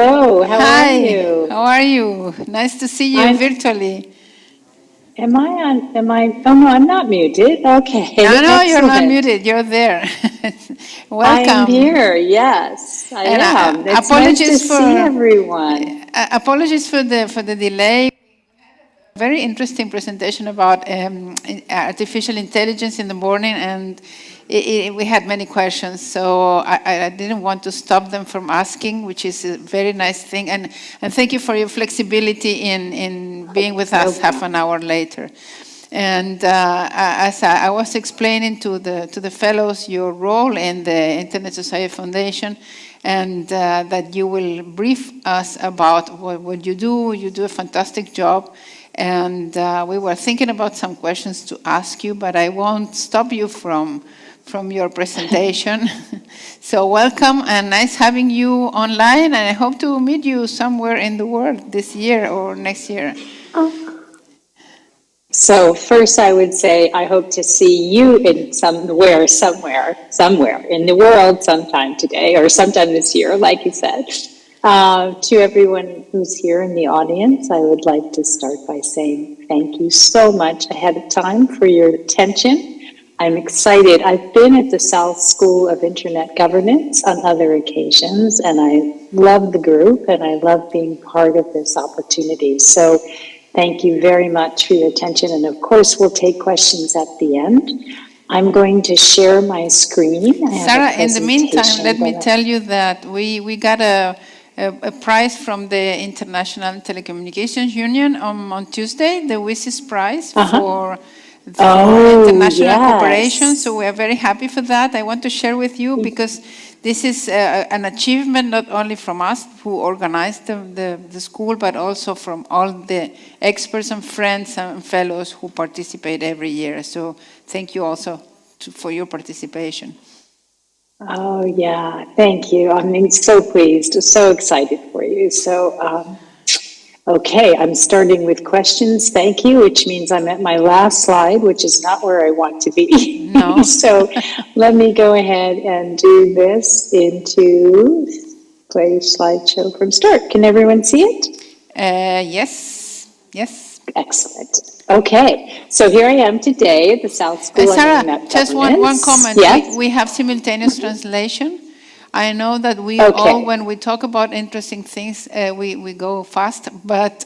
Hello, how are Hi, you? how are you? Nice to see you I'm, virtually. oh no, I'm not muted. No, Okay, no, you're not excellent. muted. You're there. I am Welcome. here. Yes, I And am. It's nice to apologies see for everyone. apologies for the delay. Very interesting presentation about artificial intelligence in the morning, and we had many questions, so I didn't want to stop them from asking, which is a very nice thing. And thank you for your flexibility in being with No us half problem. an hour later. And as I was explaining to the fellows your role in the Internet Society Foundation, and that you will brief us about what you do. You do a fantastic job. And we were thinking about some questions to ask you, but I won't stop you from your presentation. So welcome, and nice having you online, and I hope to meet you somewhere in the world this year or next year. So first I would say I hope to see you in somewhere in the world sometime today or sometime this year, like you said. To everyone who's here in the audience, I would like to start by saying thank you so much ahead of time for your attention. I'm excited. I've been at the South School of Internet Governance on other occasions, and I love the group and I love being part of this opportunity. So thank you very much for your attention. And of course, we'll take questions at the end. I'm going to share my screen. I have a Sarah, in the meantime, let presentation me that tell you that we got a prize from the International Telecommunications Union on Tuesday, the WISIS prize for Oh, international cooperation. So yes. we are very happy for that. I want to share with you because this is an achievement not only from us who organized the school, but also from all the experts and friends and fellows who participate every year. So thank you also for your participation. Oh, yeah. Thank you. I'm so pleased, so excited for you. So, okay, I'm starting with questions. Thank you, which means I'm at my last slide, which is not where I want to be. No. So let me go ahead and do this into play slideshow from start. Can everyone see it? Yes, yes. Excellent. Okay, so here I am today at the South School of Sarah, Internet just one Governance. comment. Yes? We have simultaneous translation. I know that we all, Okay. when we talk about interesting things, we go fast, but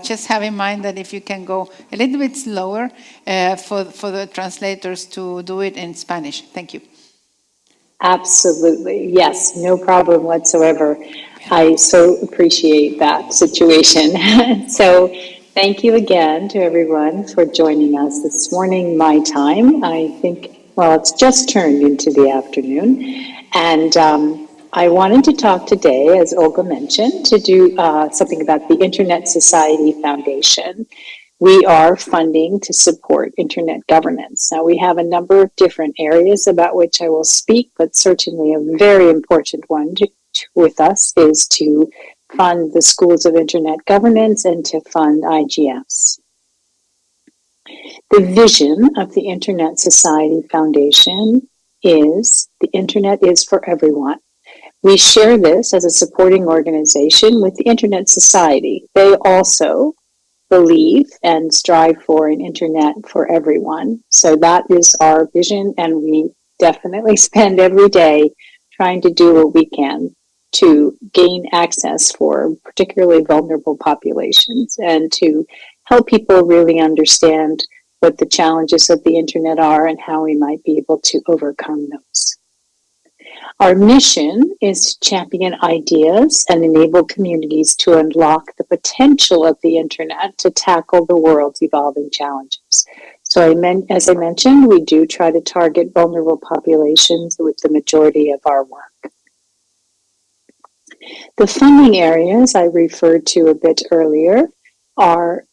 just have in mind that if you can go a little bit slower for the translators to do it in Spanish. Thank you. Absolutely. Yes, no problem whatsoever. I so appreciate that situation. So thank you again to everyone for joining us this morning, my time. I think, well, it's just turned into the afternoon. And I wanted to talk today, as Olga mentioned, to do something about the Internet Society Foundation. We are funding to support internet governance. Now, we have a number of different areas about which I will speak, but certainly a very important one with us is to fund the schools of internet governance and to fund IGFs. The vision of the Internet Society Foundation is the internet is for everyone. We share this as a supporting organization with the Internet Society. They also believe and strive for an internet for everyone. So that is our vision, and we definitely spend every day trying to do what we can to gain access for particularly vulnerable populations and to help people really understand what the challenges of the internet are and how we might be able to overcome those. Our mission is to champion ideas and enable communities to unlock the potential of the internet to tackle the world's evolving challenges. So as I mentioned, we do try to target vulnerable populations with the majority of our work. The funding areas I referred to a bit earlier are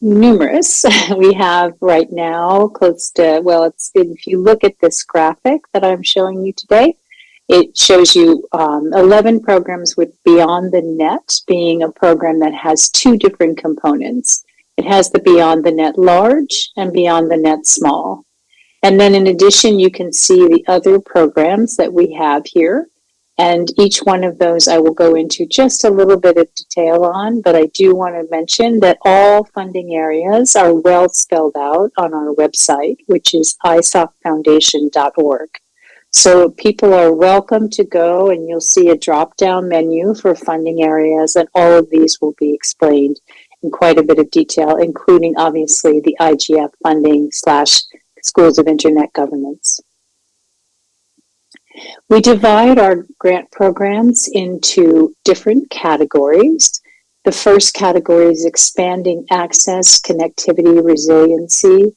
numerous. We have right now close to, well, if you look at this graphic that I'm showing you today, it shows you 11 programs with Beyond the Net being a program that has two different components. It has the Beyond the Net Large and Beyond the Net Small. And then in addition, you can see the other programs that we have here. And each one of those I will go into just a little bit of detail on, but I do want to mention that all funding areas are well spelled out on our website, which is isocfoundation.org. So people are welcome to go, and you'll see a drop-down menu for funding areas, and all of these will be explained in quite a bit of detail, including obviously the IGF funding / Schools of Internet Governance. We divide our grant programs into different categories. The first category is expanding access, connectivity, resiliency,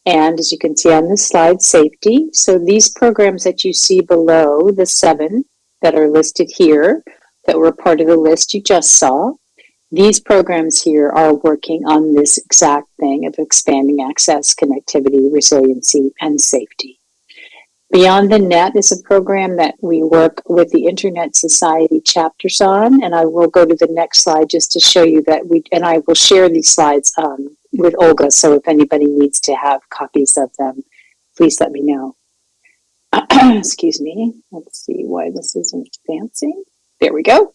and as you can see on this slide, safety. So these programs that you see below, the 7 that are listed here, that were part of the list you just saw, these programs here are working on this exact thing of expanding access, connectivity, resiliency, and safety. Beyond the Net is a program that we work with the Internet Society chapters on, and I will go to the next slide just to show you that and I will share these slides with Olga, so if anybody needs to have copies of them, please let me know. Excuse me, let's see why this isn't advancing. There we go.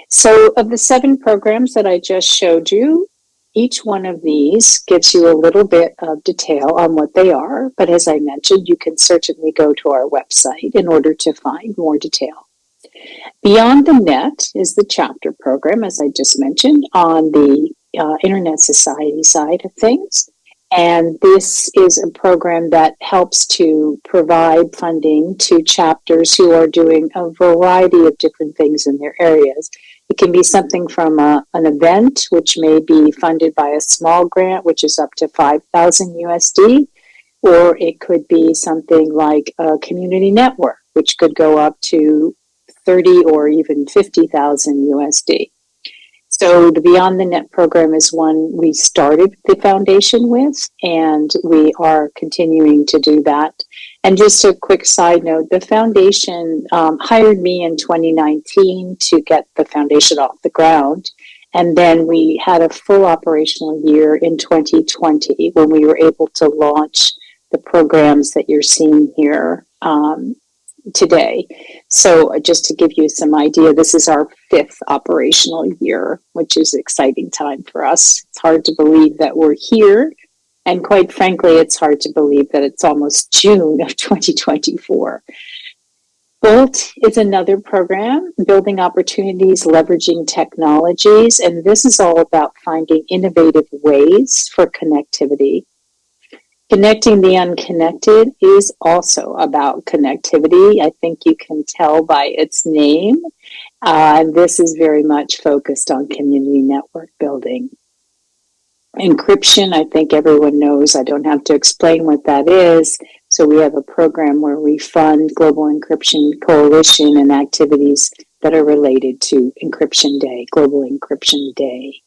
So of the 7 programs that I just showed you, each one of these gives you a little bit of detail on what they are, but as I mentioned, you can certainly go to our website in order to find more detail. Beyond the Net is the chapter program, as I just mentioned, on the Internet Society side of things. And this is a program that helps to provide funding to chapters who are doing a variety of different things in their areas. It can be something from an event, which may be funded by a small grant, which is up to 5,000 USD, or it could be something like a community network, which could go up to 30 or even 50,000 USD. So the Beyond the Net program is one we started the foundation with, and we are continuing to do that. And just a quick side note, the foundation hired me in 2019 to get the foundation off the ground. And then we had a full operational year in 2020 when we were able to launch the programs that you're seeing here today. So just to give you some idea, this is our 5th operational year, which is an exciting time for us. It's hard to believe that we're here. And quite frankly, it's hard to believe that it's almost June of 2024. BOLT is another program, Building Opportunities, Leveraging Technologies. And this is all about finding innovative ways for connectivity. Connecting the unconnected is also about connectivity. I think you can tell by its name. This is very much focused on community network building. Encryption, I think everyone knows. I don't have to explain what that is. So we have a program where we fund Global Encryption Coalition and activities that are related to Encryption Day, Global Encryption Day.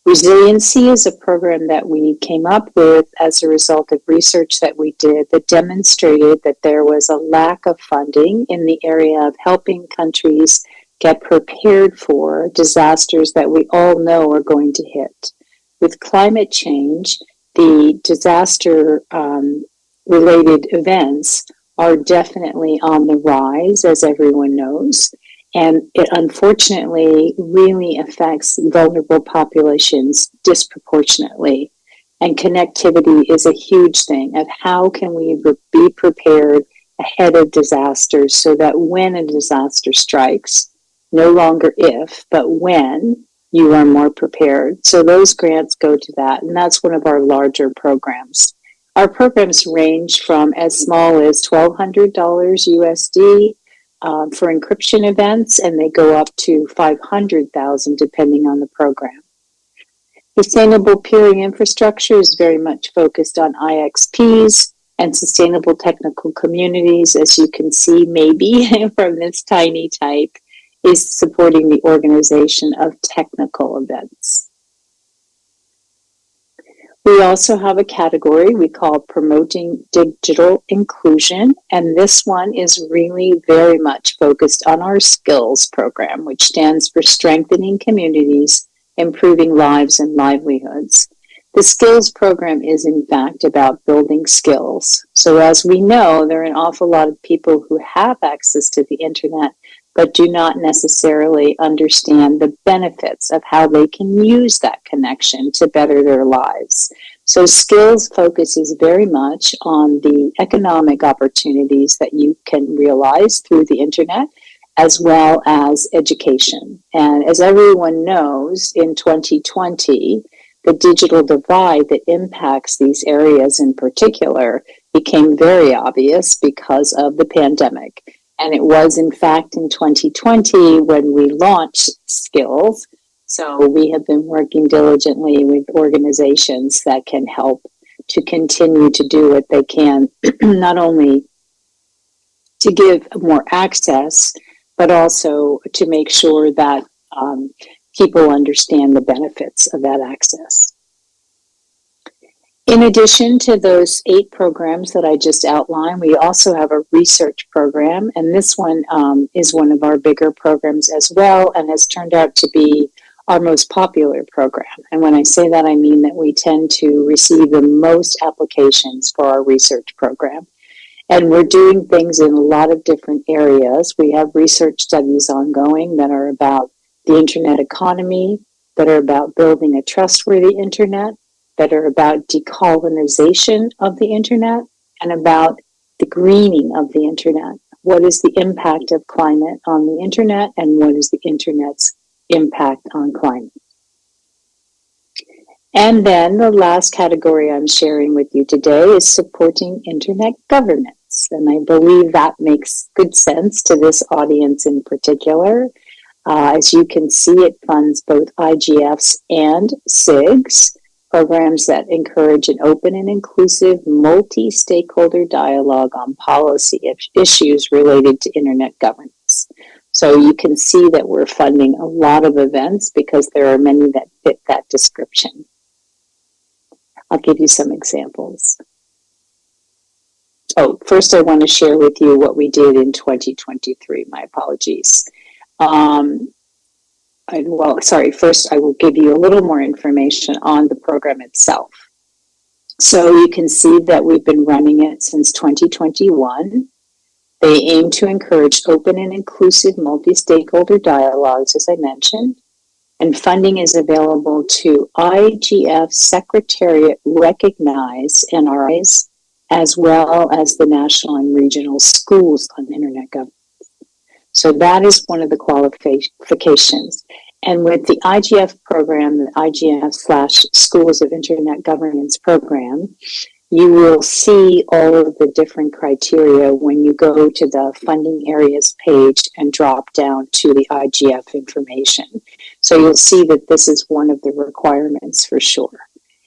Resiliency is a program that we came up with as a result of research that we did that demonstrated that there was a lack of funding in the area of helping countries get prepared for disasters that we all know are going to hit. With climate change, the disaster-related events are definitely on the rise, as everyone knows. And it unfortunately really affects vulnerable populations disproportionately. And connectivity is a huge thing of how can we be prepared ahead of disasters so that when a disaster strikes, no longer if, but when, you are more prepared. So those grants go to that, and that's one of our larger programs. Our programs range from as small as $1,200 USD for encryption events, and they go up to $500,000 depending on the program. Sustainable peering infrastructure is very much focused on IXPs and sustainable technical communities, as you can see maybe from this tiny type, is supporting the organization of technical events. We also have a category we call Promoting Digital Inclusion, and this one is really very much focused on our skills program, which stands for Strengthening Communities, Improving Lives and Livelihoods. The skills program is in fact about building skills. So as we know, there are an awful lot of people who have access to the internet, but do not necessarily understand the benefits of how they can use that connection to better their lives. So skills focuses very much on the economic opportunities that you can realize through the internet, as well as education. And as everyone knows, in 2020, the digital divide that impacts these areas in particular became very obvious because of the pandemic. And it was, in fact, in 2020 when we launched Skills. So we have been working diligently with organizations that can help to continue to do what they can, not only to give more access, but also to make sure that people understand the benefits of that access. In addition to those 8 programs that I just outlined, we also have a research program, and this one is one of our bigger programs as well, and has turned out to be our most popular program. And when I say that, I mean that we tend to receive the most applications for our research program. And we're doing things in a lot of different areas. We have research studies ongoing that are about the internet economy, that are about building a trustworthy internet, that are about decolonization of the internet, and about the greening of the internet. What is the impact of climate on the internet, and what is the internet's impact on climate? And then the last category I'm sharing with you today is supporting internet governance. And I believe that makes good sense to this audience in particular. As you can see, it funds both IGFs and SIGs, programs that encourage an open and inclusive multi-stakeholder dialogue on policy issues related to internet governance. So you can see that we're funding a lot of events because there are many that fit that description. I'll give you some examples. Oh, first I want to share with you what we did in 2023. My apologies. First I will give you a little more information on the program itself. So you can see that we've been running it since 2021. They aim to encourage open and inclusive multi-stakeholder dialogues, as I mentioned, and funding is available to IGF Secretariat recognized NRIs, as well as the national and regional schools on internet governance. So that is one of the qualifications. And with the IGF program, the IGF/Schools of Internet Governance program, you will see all of the different criteria when you go to the funding areas page and drop down to the IGF information. So you'll see that this is one of the requirements for sure.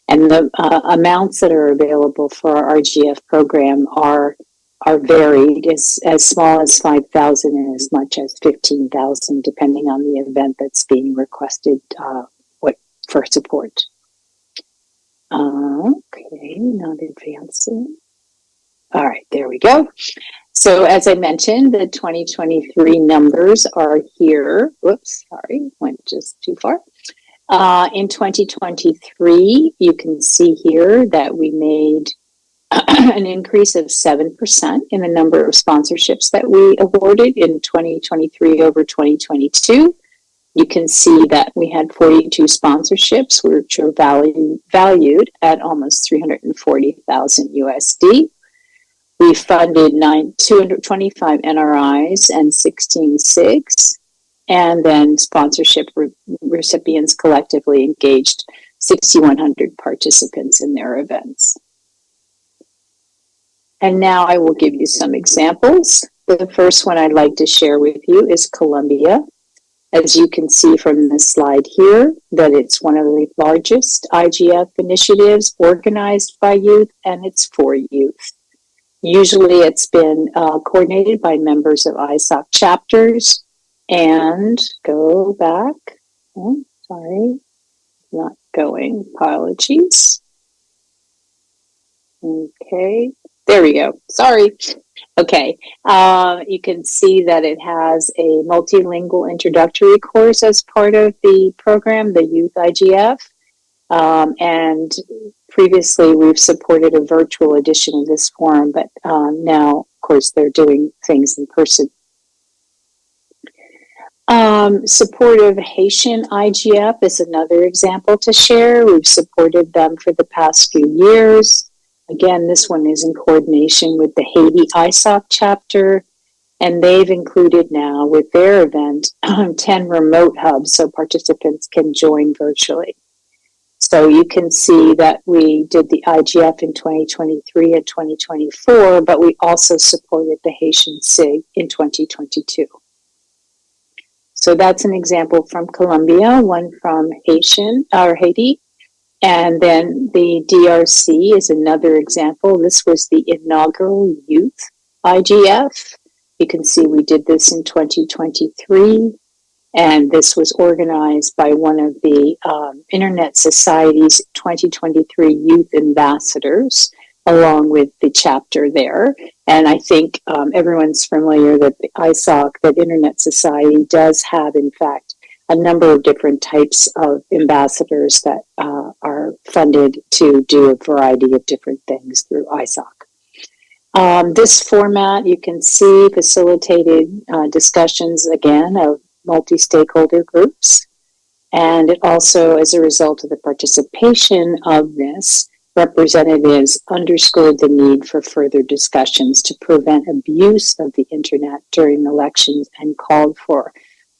And the amounts that are available for our RGF program are varied, as small as 5,000 and as much as 15,000, depending on the event that's being requested for support. Okay, not advancing. All right, there we go. So as I mentioned, the 2023 numbers are here. Whoops, sorry, went just too far. In 2023, you can see here that we made an increase of 7% in the number of sponsorships that we awarded in 2023 over 2022. You can see that we had 42 sponsorships, which are valued at almost 340,000 USD. We funded 225 NRIs and 16 SIGs, and then sponsorship recipients collectively engaged 6,100 participants in their events. And now I will give you some examples. The first one I'd like to share with you is Colombia. As you can see from this slide here, that it's one of the largest IGF initiatives organized by youth, and it's for youth. Usually it's been coordinated by members of ISOC chapters. And go back. Oh, sorry, not going. Apologies. Okay, there we go. Sorry. Okay, you can see that it has a multilingual introductory course as part of the program, the Youth IGF. And previously, we've supported a virtual edition of this forum, but now, of course, they're doing things in person. Support of Haitian IGF is another example to share. We've supported them for the past few years. Again, this one is in coordination with the Haiti ISOC chapter, and they've included now with their event 10 remote hubs so participants can join virtually. So you can see that we did the IGF in 2023 and 2024, but we also supported the Haitian SIG in 2022. So that's an example from Colombia, one from Haiti, and then the DRC is another example. This was the inaugural Youth IGF. You can see we did this in 2023, and this was organized by one of the Internet Society's 2023 Youth Ambassadors, along with the chapter there. And I think everyone's familiar that the ISOC, that Internet Society, does have, in fact, a number of different types of ambassadors that are funded to do a variety of different things through ISOC. This format, you can see, facilitated discussions, again, of multi-stakeholder groups. And it also, as a result of the participation of this, representatives underscored the need for further discussions to prevent abuse of the internet during elections and called for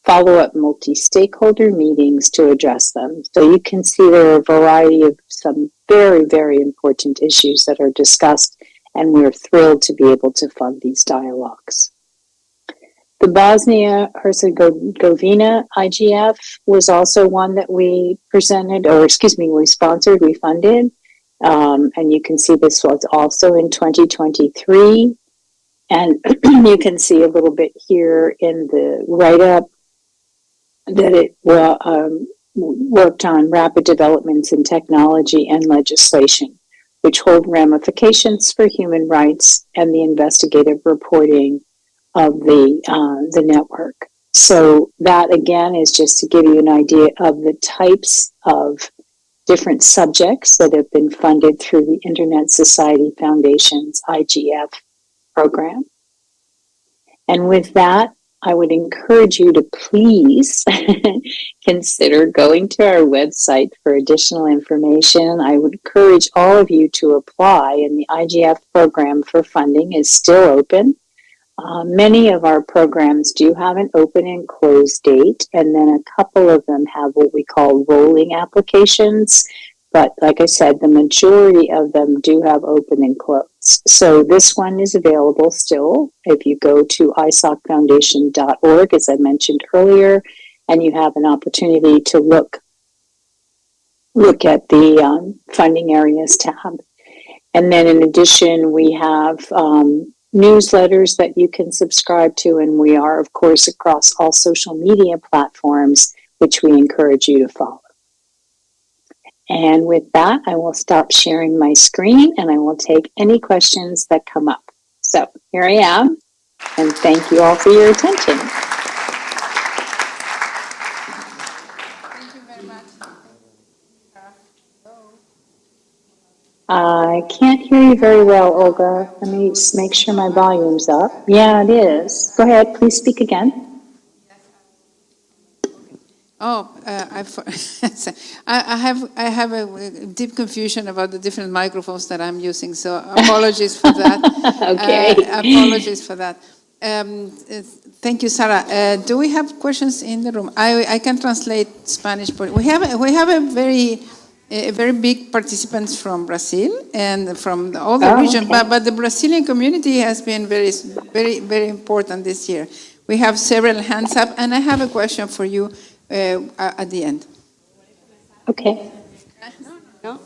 follow-up multi-stakeholder meetings to address them. So you can see there are a variety of some very, very important issues that are discussed, and we're thrilled to be able to fund these dialogues. The Bosnia-Herzegovina IGF was also one that we presented, we sponsored, we funded. And you can see this was also in 2023. And you can see a little bit here in the write-up that it worked on rapid developments in technology and legislation, which hold ramifications for human rights and the investigative reporting of the network. So that, again, is just to give you an idea of the types of different subjects that have been funded through the Internet Society Foundation's IGF program. And with that, I would encourage you to please consider going to our website for additional information. I would encourage all of you to apply, and the IGF program for funding is still open. Many of our programs do have an open and close date, and then a couple of them have what we call rolling applications. But like I said, the majority of them do have open and close. So this one is available still if you go to isocfoundation.org, as I mentioned earlier, and you have an opportunity to look at the funding areas tab. And then in addition, we have newsletters that you can subscribe to, and we are, of course, across all social media platforms, which we encourage you to follow. And with that, I will stop sharing my screen, and I will take any questions that come up. So here I am, and thank you all for your attention. Thank you very much. I can't hear you very well, Olga. Let me just make sure my volume's up. Yeah, it is. Go ahead, please speak again. Oh, I have a deep confusion about the different microphones that I'm using, so apologies for that. Okay. Apologies for that. Thank you, Sara. Do we have questions in the room? I can translate Spanish. We have a very big participants from Brazil and from all the region, okay. but the Brazilian community has been very, very important this year. We have several hands up, and I have a question for you at the end. Okay. No.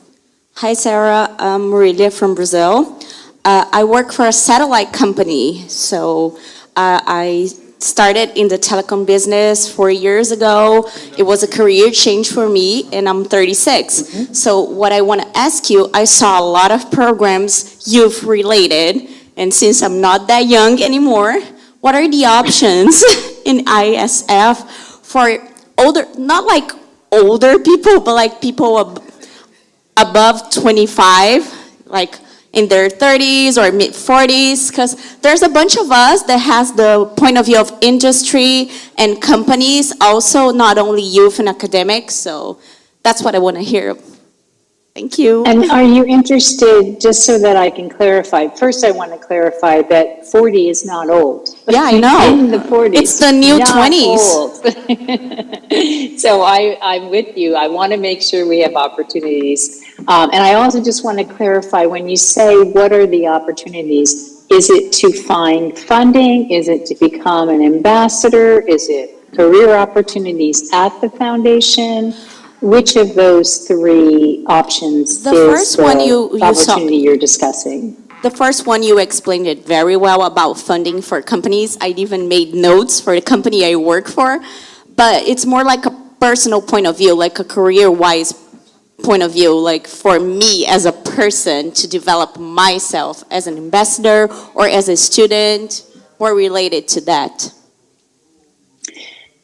Hi, Sara. I'm Marilia from Brazil. I work for a satellite company, so I started in the telecom business 4 years ago. It was a career change for me, and I'm 36. Mm-hmm. So what I want to ask you, I saw a lot of programs youth related, and since I'm not that young anymore, what are the options in ISF for older, not like older people, but like people above 25, like in their 30s or mid 40s, because there's a bunch of us that has the point of view of industry and companies, also not only youth and academics. So that's what I want to hear. Thank you. And are you interested, just so that I can clarify, first I want to clarify that 40 is not old. Yeah, I know. In the 40s. It's the new not 20s. Old. So I'm with you. I want to make sure we have opportunities. And I also just want to clarify, when you say what are the opportunities, is it to find funding? Is it to become an ambassador? Is it career opportunities at the foundation? Which of those three options The is first the one you opportunity you're discussing? The first one, you explained it very well about funding for companies. I even made notes for the company I work for, but it's more like a personal point of view, like a career-wise point of view, like for me as a person to develop myself as an ambassador or as a student, more related to that.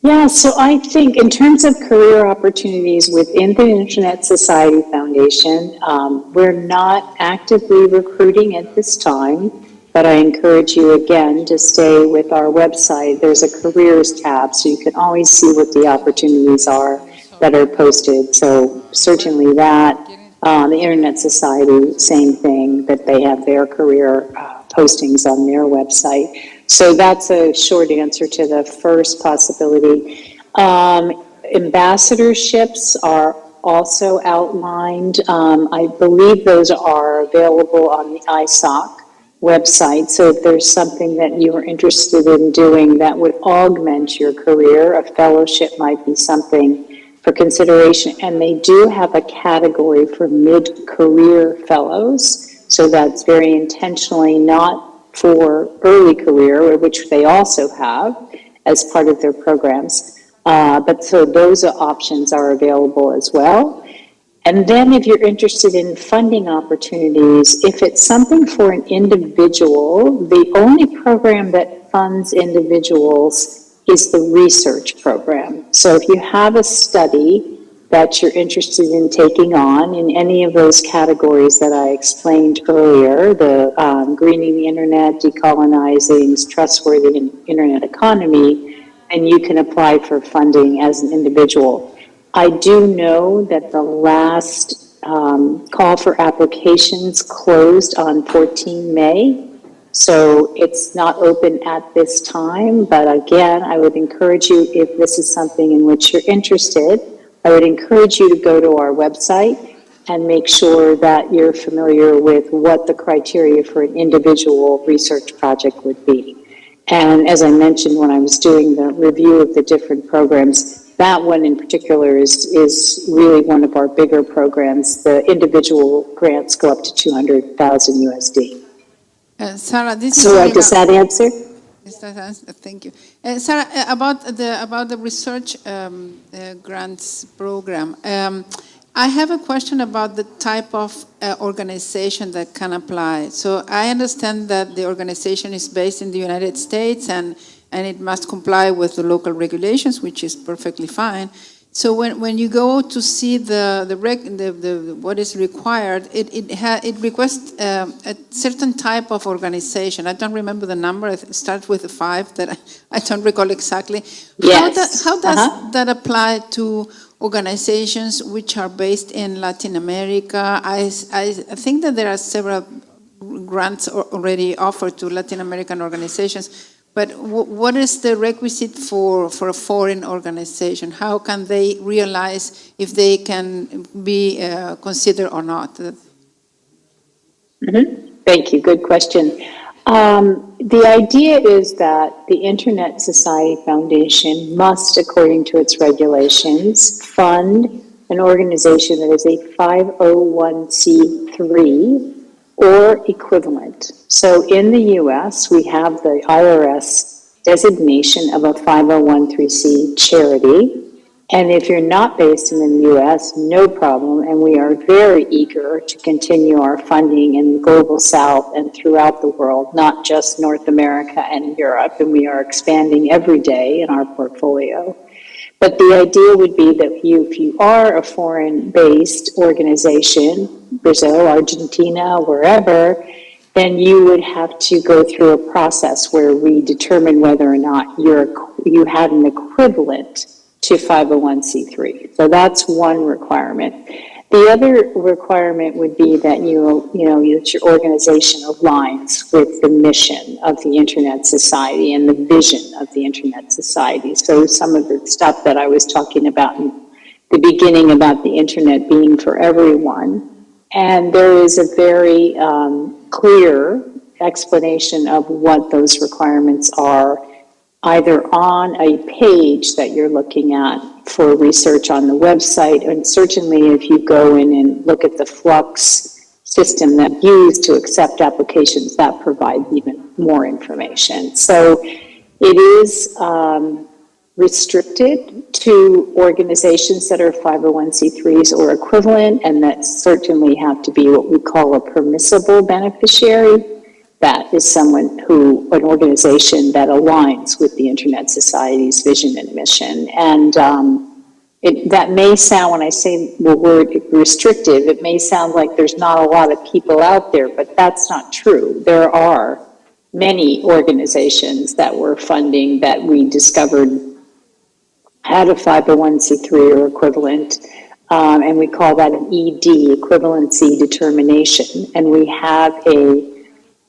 Yeah, so I think in terms of career opportunities within the Internet Society Foundation, we're not actively recruiting at this time, but I encourage you again to stay with our website. There's a careers tab, so you can always see what the opportunities are that are posted. So certainly that, the Internet Society, same thing, that they have their career postings on their website. So that's a short answer to the first possibility. Ambassadorships are also outlined. I believe those are available on the ISOC website. So if there's something that you are interested in doing that would augment your career, a fellowship might be something for consideration. And they do have a category for mid-career fellows. So that's very intentionally not for early career, which they also have as part of their programs. But so those options are available as well. And then if you're interested in funding opportunities, if it's something for an individual, the only program that funds individuals is the research program. So if you have a study that you're interested in taking on in any of those categories that I explained earlier, the greening the internet, decolonizing, trustworthy internet economy, and you can apply for funding as an individual. I do know that the last call for applications closed on 14 May. So it's not open at this time, but again, I would encourage you, if this is something in which you're interested, I would encourage you to go to our website and make sure that you're familiar with what the criteria for an individual research project would be. And as I mentioned when I was doing the review of the different programs, that one in particular is really one of our bigger programs. The individual grants go up to 200,000 USD. Sara, this So is does that answer? Thank you. Sara, about the research grants program, I have a question about the type of organization that can apply. So I understand that the organization is based in the United States and it must comply with the local regulations, which is perfectly fine. So when you go to see what is required, it requests a certain type of organization. I don't remember the number. It starts with a 5 that I don't recall exactly. Yes. How does that apply to organizations which are based in Latin America? I think that there are several grants already offered to Latin American organizations. But what is the requisite for a foreign organization? How can they realize if they can be considered or not? Mm-hmm. Thank you. Good question. The idea is that the Internet Society Foundation must, according to its regulations, fund an organization that is a 501c3 or equivalent. So in the U.S., we have the IRS designation of a 501c charity. And if you're not based in the U.S., no problem. And we are very eager to continue our funding in the Global South and throughout the world, not just North America and Europe. And we are expanding every day in our portfolio. But the idea would be that if you are a foreign-based organization, Brazil, Argentina, wherever, then you would have to go through a process where we determine whether or not you have an equivalent to 501c3. So that's one requirement. The other requirement would be that that your organization aligns with the mission of the Internet Society and the vision of the Internet Society. So some of the stuff that I was talking about in the beginning about the Internet being for everyone, and there is a very clear explanation of what those requirements are, either on a page that you're looking at for research on the website, and certainly if you go in and look at the Flux system that's used to accept applications, that provides even more information. So it is restricted to organizations that are 501c3s or equivalent, and that certainly have to be what we call a permissible beneficiary. That is an organization that aligns with the Internet Society's vision and mission. And that may sound, when I say the word restrictive, it may sound like there's not a lot of people out there, but that's not true. There are many organizations that we're funding that we discovered had a 501c3 or equivalent, and we call that an ED, equivalency determination. And we have a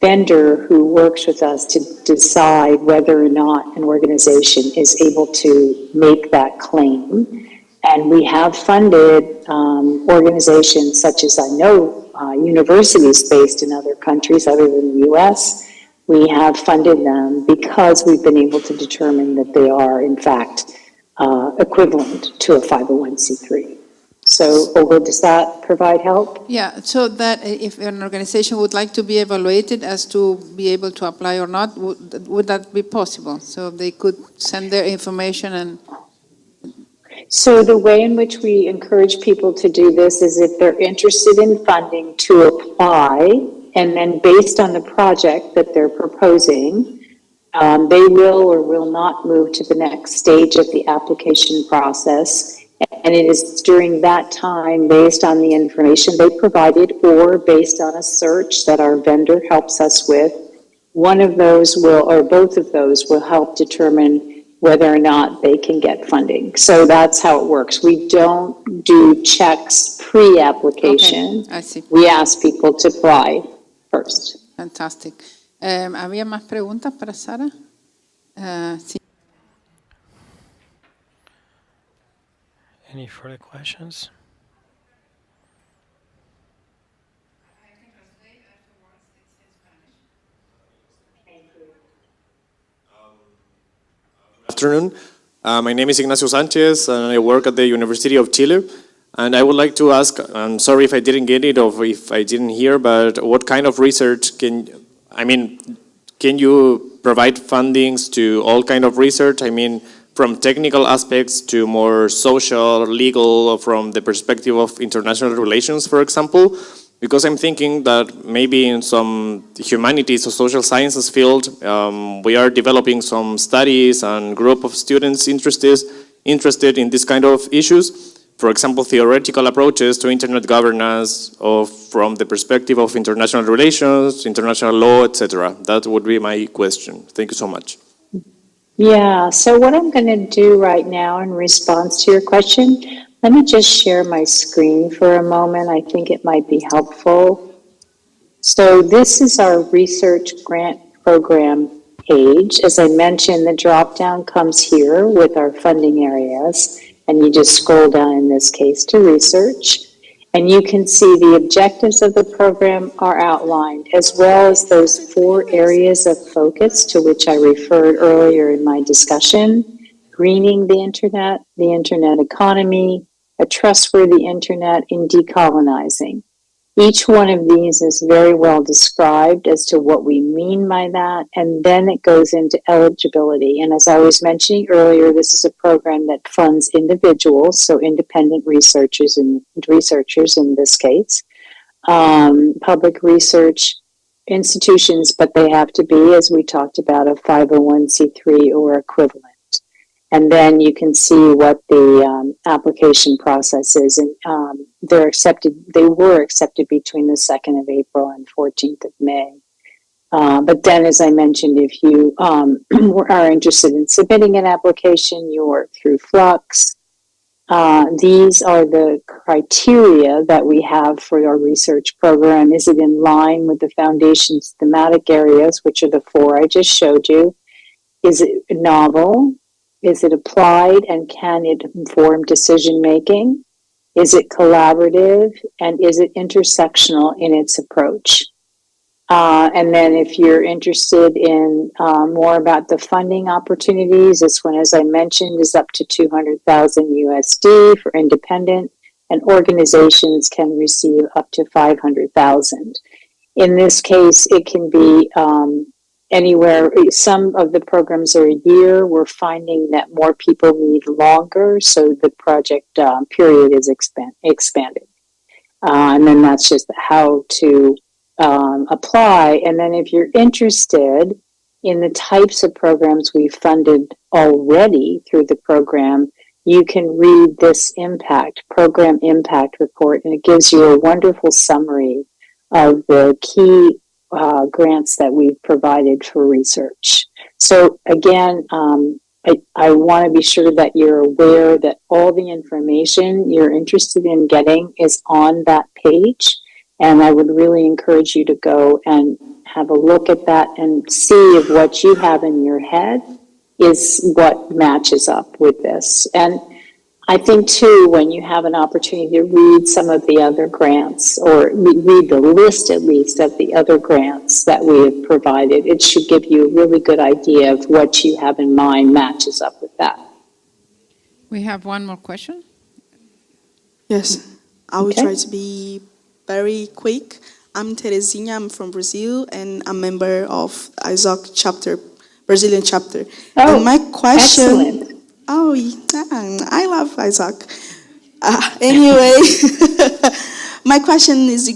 vendor who works with us to decide whether or not an organization is able to make that claim. And we have funded organizations such as, I know, universities based in other countries other than the US. We have funded them because we've been able to determine that they are, in fact, equivalent to a 501c3. So, Olga, does that provide help? Yeah, so that if an organization would like to be evaluated as to be able to apply or not, would that be possible? So they could send their information and... So the way in which we encourage people to do this is if they're interested in funding to apply, and then based on the project that they're proposing, they will or will not move to the next stage of the application process. And it is during that time, based on the information they provided or based on a search that our vendor helps us with, one of those will, or both of those will help determine whether or not they can get funding. So that's how it works. We don't do checks pre-application. Okay, I see. We ask people to apply first. Fantastic. ¿Había más preguntas para Sara? Sí. Any further questions? Good afternoon. My name is Ignacio Sanchez, and I work at the University of Chile. And I would like to ask, I'm sorry if I didn't get it or if I didn't hear, but what kind of research can you provide fundings to all kind of research? I mean, from technical aspects to more social, legal, from the perspective of international relations, for example? Because I'm thinking that maybe in some humanities or social sciences field, we are developing some studies and group of students interested in this kind of issues. For example, theoretical approaches to internet governance from the perspective of international relations, international law, etc. That would be my question. Thank you so much. Yeah, so what I'm going to do right now in response to your question, let me just share my screen for a moment. I think it might be helpful. So this is our research grant program page. As I mentioned, the drop-down comes here with our funding areas, and you just scroll down, in this case, to research. And you can see the objectives of the program are outlined, as well as those 4 areas of focus to which I referred earlier in my discussion: greening the internet economy, a trustworthy internet, and decolonizing. Each one of these is very well described as to what we mean by that, and then it goes into eligibility. And as I was mentioning earlier, this is a program that funds individuals, so independent researchers in this case, public research institutions, but they have to be, as we talked about, a 501c3 or equivalent. And then you can see what the application process is. And they were accepted between the 2nd of April and 14th of May. But then, as I mentioned, if you are interested in submitting an application, you work through Flux. These are the criteria that we have for our research program. Is it in line with the Foundation's thematic areas, which are the 4 I just showed you? Is it novel? Is it applied, and can it inform decision making? Is it collaborative, and is it intersectional in its approach? And then if you're interested in more about the funding opportunities, this one, as I mentioned, is up to 200,000 USD for independent, and organizations can receive up to 500,000. In this case, it can be anywhere. Some of the programs are a year. We're finding that more people need longer, so the project period is expanded. And then that's just how to apply. And then if you're interested in the types of programs we've funded already through the program, you can read this program impact report, and it gives you a wonderful summary of the key grants that we've provided for research. So again, I want to be sure that you're aware that all the information you're interested in getting is on that page. And I would really encourage you to go and have a look at that and see if what you have in your head is what matches up with this. And I think, too, when you have an opportunity to read some of the other grants, or read the list at least of the other grants that we have provided, it should give you a really good idea of what you have in mind matches up with that. We have one more question. Yes, I will try to be very quick. I'm Terezinha, I'm from Brazil, and I'm a member of ISOC chapter, Brazilian chapter. Oh, and my question, excellent. Oh, yeah, I love Isaac. Anyway, my question is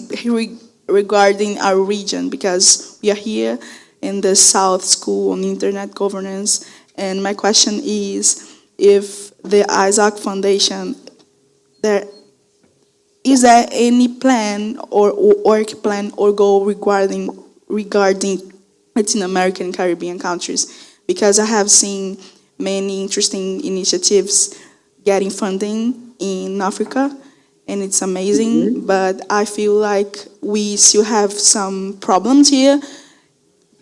regarding our region, because we are here in the South School on Internet Governance, and my question is, if the Isaac Foundation, is there any plan or work plan or goal regarding Latin American and Caribbean countries? Because I have seen many interesting initiatives getting funding in Africa, and it's amazing, but I feel like we still have some problems here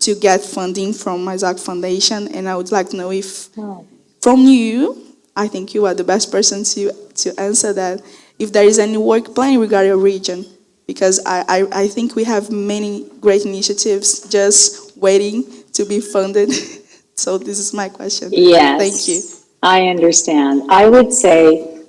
to get funding from Isaac Foundation, and I would like to know if, from you, I think you are the best person to answer that, if there is any work plan regarding a region, because I think we have many great initiatives just waiting to be funded. So this is my question. Yes. Thank you. I understand. I would say,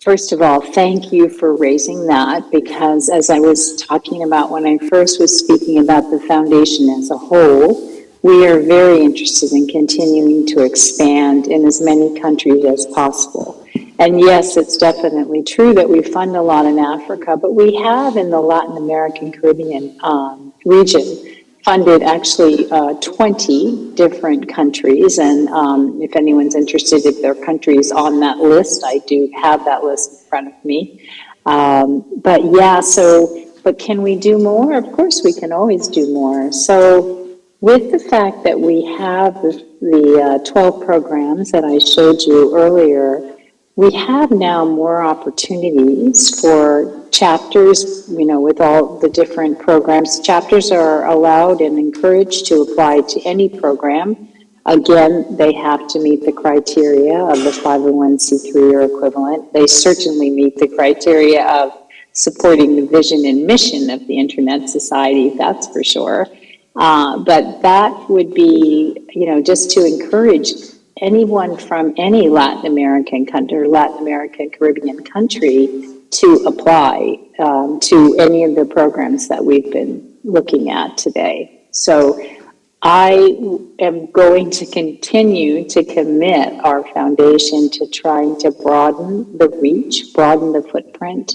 first of all, thank you for raising that, because as I was talking about when I first was speaking about the foundation as a whole, we are very interested in continuing to expand in as many countries as possible. And yes, it's definitely true that we fund a lot in Africa, but we have in the Latin American Caribbean region funded actually 20 different countries. And if anyone's interested, if there are countries on that list, I do have that list in front of me. But yeah, but can we do more? Of course, we can always do more. So with the fact that we have the 12 programs that I showed you earlier, we have now more opportunities for chapters, with all the different programs. Chapters are allowed and encouraged to apply to any program. Again, they have to meet the criteria of the 501c3 or equivalent. They certainly meet the criteria of supporting the vision and mission of the Internet Society, that's for sure. But that would be, just to encourage anyone from any Latin American country or Latin American Caribbean country to apply to any of the programs that we've been looking at today. So I am going to continue to commit our foundation to trying to broaden the reach, broaden the footprint,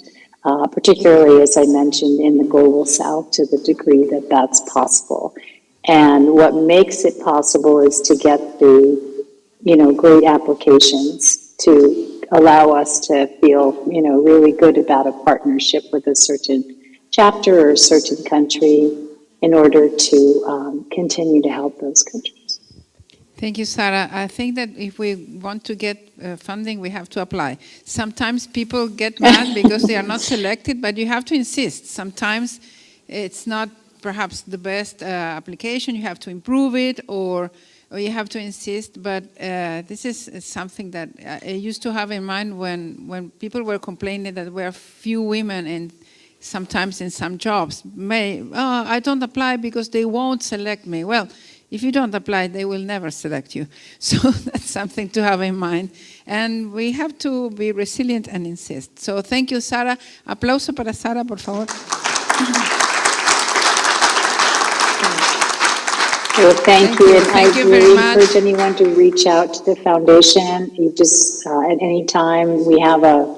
particularly, as I mentioned, in the Global South to the degree that that's possible. And what makes it possible is to get the great applications to allow us to feel, really good about a partnership with a certain chapter or a certain country in order to continue to help those countries. Thank you, Sara. I think that if we want to get funding, we have to apply. Sometimes people get mad because they are not selected, but you have to insist. Sometimes it's not perhaps the best application. You have to improve it, or you have to insist. But this is something that I used to have in mind when people were complaining that there were few women and sometimes in some jobs. I don't apply because they won't select me. Well, if you don't apply, they will never select you. So that's something to have in mind. And we have to be resilient and insist. So thank you, Sara. Aplauso para Sara, por favor. Well, thank you. And Thank you I very really much. encourage anyone to reach out to the foundation. You just, at any time, we have a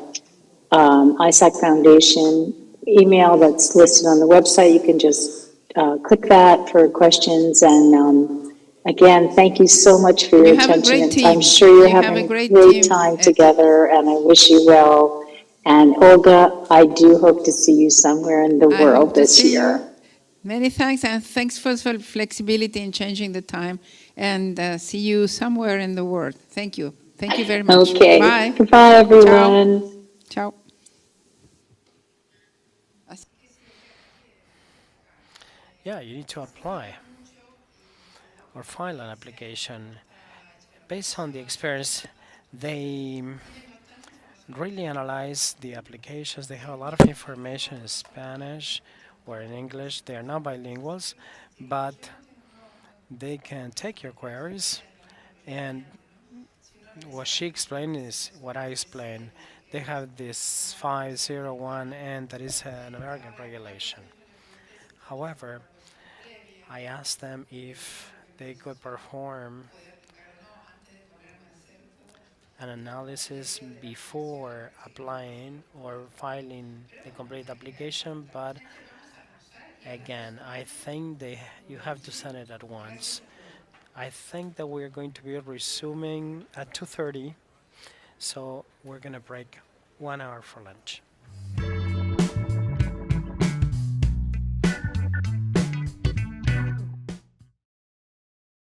ISAC Foundation email that's listed on the website. You can just click that for questions. And again, thank you so much for your You have a attention. great And team. I'm sure you're You have having a a great great team. time together, and I wish you well. And Olga, I do hope to see you somewhere in the I hope world to this see year. you. Many thanks, and thanks for flexibility in changing the time. And see you somewhere in the world. Thank you. Thank you very much. Okay. Bye. Goodbye, everyone. Ciao. Yeah, you need to apply or file an application. Based on the experience, they really analyze the applications. They have a lot of information in Spanish or in English. They are not bilinguals, but they can take your queries. And what she explained is what I explained. They have this 501N that is an American regulation. However, I asked them if they could perform an analysis before applying or filing the complete application, but again, I think you have to send it at once. I think that we're going to be resuming at 2:30, so we're going to break 1 hour for lunch.